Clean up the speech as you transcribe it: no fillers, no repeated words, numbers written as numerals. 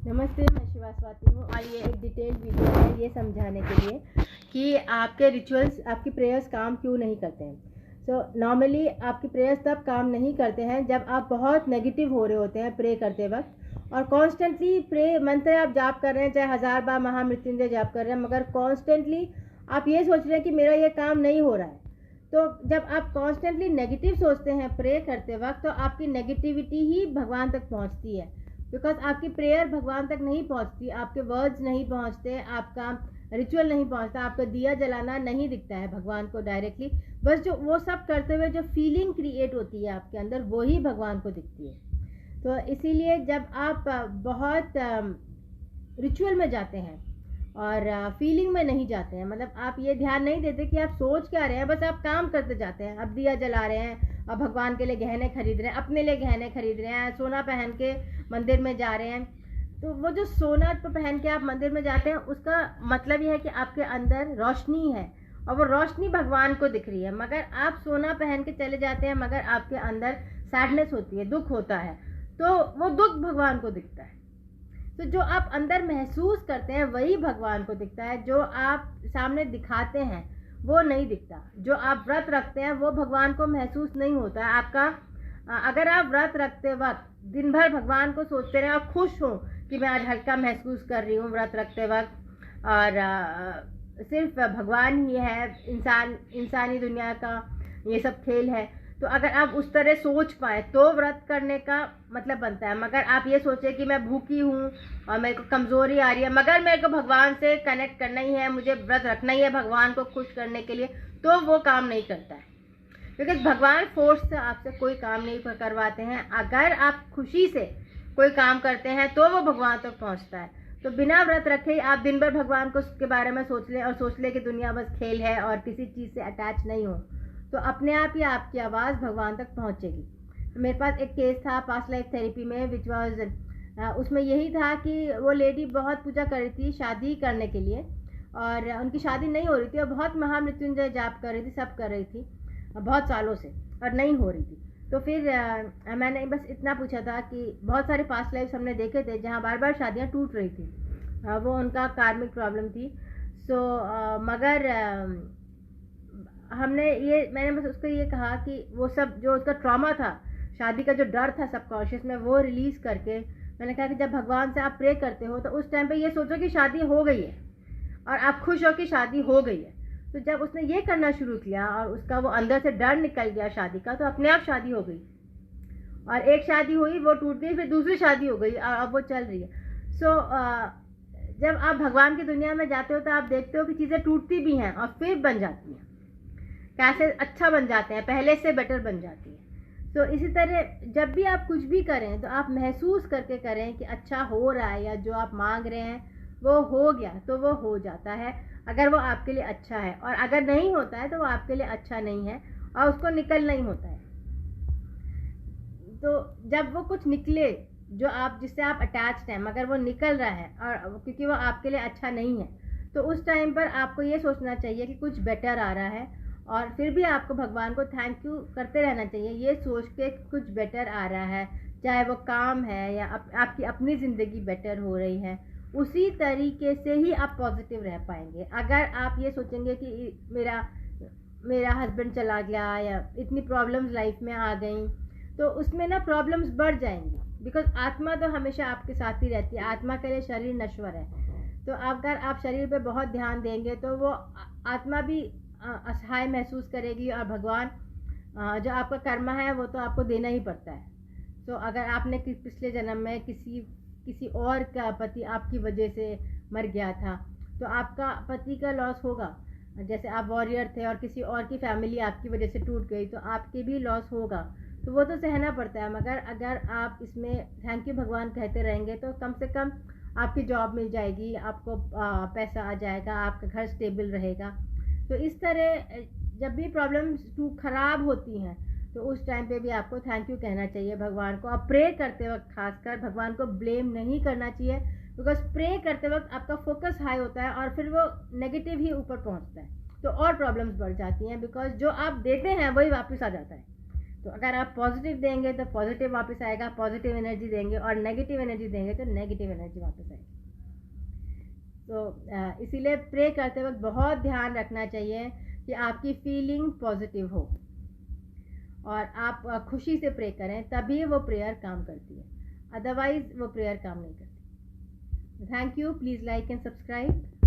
नमस्ते, मैं शिवा स्वाति हूँ और ये एक डिटेल्ड वीडियो है ये समझाने के लिए कि आपके रिचुअल्स, आपकी प्रेयर्स काम क्यों नहीं करते हैं। सो नॉर्मली आपकी प्रेयर्स तब काम नहीं करते हैं जब आप बहुत नेगेटिव हो रहे होते हैं प्रे करते वक्त, और कॉन्स्टेंटली प्रे मंत्र आप जाप कर रहे हैं, चाहे 1000 बार महामृत्युंजय जाप कर रहे हैं, मगर कॉन्स्टेंटली आप ये सोच रहे हैं कि मेरा ये काम नहीं हो रहा है। तो जब आप कॉन्स्टेंटली नेगेटिव सोचते हैं प्रे करते वक्त, तो आपकी नेगेटिविटी ही भगवान तक पहुँचती है। बिकॉज आपकी प्रेयर भगवान तक नहीं पहुंचती, आपके वर्ड्स नहीं पहुंचते, आपका रिचुअल नहीं पहुंचता, आपका दिया जलाना नहीं दिखता है भगवान को डायरेक्टली। बस जो वो सब करते हुए जो फीलिंग क्रिएट होती है आपके अंदर, वो ही भगवान को दिखती है। तो इसीलिए जब आप बहुत रिचुअल में जाते हैं और फीलिंग में नहीं जाते हैं, मतलब आप ये ध्यान नहीं देते कि आप सोच क्या रहे हैं, बस आप काम करते जाते हैं। अब दिया जला रहे हैं, अब भगवान के लिए गहने खरीद रहे हैं, अपने लिए गहने खरीद रहे हैं, सोना पहन के मंदिर में जा रहे हैं। तो वो जो सोना तो पहन के आप मंदिर में जाते हैं, उसका मतलब ये है कि आपके अंदर रोशनी है और वो रोशनी भगवान को दिख रही है। मगर आप सोना पहन के चले जाते हैं, मगर आपके अंदर सैडनेस होती है, दुख होता है, तो वो दुख भगवान को दिखता है। तो जो आप अंदर महसूस करते हैं वही भगवान को दिखता है, जो आप सामने दिखाते हैं वो नहीं दिखता। जो आप व्रत रखते हैं वो भगवान को महसूस नहीं होता है आपका। अगर आप व्रत रखते वक्त दिन भर भगवान को सोचते रहे और खुश हो कि मैं आज हल्का महसूस कर रही हूँ व्रत रखते वक्त, और सिर्फ भगवान ही है, इंसानी दुनिया का ये सब खेल है, तो अगर आप उस तरह सोच पाए तो व्रत करने का मतलब बनता है। मगर आप ये सोचे कि मैं भूखी हूँ और मेरे को कमज़ोरी आ रही है, मगर मेरे को भगवान से कनेक्ट करना ही है, मुझे व्रत रखना ही है भगवान को खुश करने के लिए, तो वो काम नहीं करता है। क्योंकि भगवान फोर्स से आपसे कोई काम नहीं करवाते हैं। अगर आप खुशी से कोई काम करते हैं तो वो भगवान तक पहुंचता है। तो बिना व्रत रखे ही आप दिन भर भगवान को के बारे में सोच लें और सोच लें कि दुनिया बस खेल है और किसी चीज़ से अटैच नहीं हो, तो अपने आप ही आपकी आवाज़ भगवान तक पहुंचेगी। तो मेरे पास एक केस था पास्ट लाइफ थेरेपी में, विच वाज उसमें यही था कि वो लेडी बहुत पूजा कर रही थी शादी करने के लिए, और उनकी शादी नहीं हो रही थी और बहुत महामृत्युंजय जाप कर रही थी, सब कर रही थी बहुत सालों से, और नहीं हो रही थी। तो फिर मैंने बस इतना पूछा था कि बहुत सारे पास्ट लाइफ हमने देखे थे जहाँ बार बार शादियाँ टूट रही थी, वो उनका कार्मिक प्रॉब्लम थी। सो मगर मैंने बस उसको ये कहा कि वो सब जो उसका ट्रॉमा था, शादी का जो डर था सबकॉन्शियस में, वो रिलीज़ करके मैंने कहा कि जब भगवान से आप प्रे करते हो तो उस टाइम पे ये सोचो कि शादी हो गई है और आप खुश हो कि शादी हो गई है। तो जब उसने ये करना शुरू किया और उसका वो अंदर से डर निकल गया शादी का, तो अपने आप शादी हो गई। और एक शादी हुई, वो टूट गई, फिर दूसरी शादी हो गई और अब वो चल रही है। सो जब आप भगवान की दुनिया में जाते हो तो आप देखते हो कि चीज़ें टूटती भी हैं और फिर बन जाती हैं, कैसे अच्छा बन जाते हैं, पहले से बेटर बन जाती है। तो इसी तरह जब भी आप कुछ भी करें तो आप महसूस करके करें कि अच्छा हो रहा है, या जो आप मांग रहे हैं वो हो गया, तो वो हो जाता है अगर वो आपके लिए अच्छा है। और अगर नहीं होता है तो वो आपके लिए अच्छा नहीं है और उसको निकलना ही होता है। तो जब वो कुछ निकले जो आप जिससे आप अटैच्ड हैं, मगर वो निकल रहा है और क्योंकि वो आपके लिए अच्छा नहीं है, तो उस टाइम पर आपको ये सोचना चाहिए कि कुछ बेटर आ रहा है, और फिर भी आपको भगवान को थैंक यू करते रहना चाहिए ये सोच के कुछ बेटर आ रहा है, चाहे वो काम है या आपकी अपनी ज़िंदगी बेटर हो रही है। उसी तरीके से ही आप पॉजिटिव रह पाएंगे। अगर आप ये सोचेंगे कि मेरा हस्बैंड चला गया या इतनी प्रॉब्लम्स लाइफ में आ गई, तो उसमें ना प्रॉब्लम्स बढ़ जाएंगी। बिकॉज आत्मा तो हमेशा आपके साथ ही रहती है, आत्मा के लिए शरीर नश्वर है। तो अगर आप शरीर पे बहुत ध्यान देंगे तो वो आत्मा भी असहाय महसूस करेगी, और भगवान जो आपका कर्म है वो तो आपको देना ही पड़ता है। तो अगर आपने पिछले जन्म में किसी और का पति आपकी वजह से मर गया था, तो आपका पति का लॉस होगा। जैसे आप वॉरियर थे और किसी और की फैमिली आपकी वजह से टूट गई, तो आपके भी लॉस होगा, तो वो तो सहना पड़ता है। मगर अगर आप इसमें थैंक यू भगवान कहते रहेंगे तो कम से कम आपकी जॉब मिल जाएगी, आपको पैसा आ जाएगा, आपका घर स्टेबल रहेगा। तो इस तरह जब भी प्रॉब्लम्स ख़राब होती हैं तो उस टाइम पे भी आपको थैंक यू कहना चाहिए भगवान को। आप प्रे करते वक्त खासकर भगवान को ब्लेम नहीं करना चाहिए, बिकॉज प्रे करते वक्त आपका फोकस हाई होता है और फिर वो नेगेटिव ही ऊपर पहुंचता है, तो और प्रॉब्लम्स बढ़ जाती हैं। बिकॉज जो आप देते हैं वही वापस आ जाता है। तो अगर आप पॉजिटिव देंगे तो पॉजिटिव वापस आएगा, पॉजिटिव एनर्जी देंगे, और नेगेटिव एनर्जी देंगे तो नेगेटिव एनर्जी वापस आएगी। तो इसीलिए प्रे करते वक्त बहुत ध्यान रखना चाहिए कि आपकी फीलिंग पॉजिटिव हो और आप खुशी से प्रे करें, तभी वो प्रेयर काम करती है, अदरवाइज वो प्रेयर काम नहीं करती। Thank you, please like and subscribe.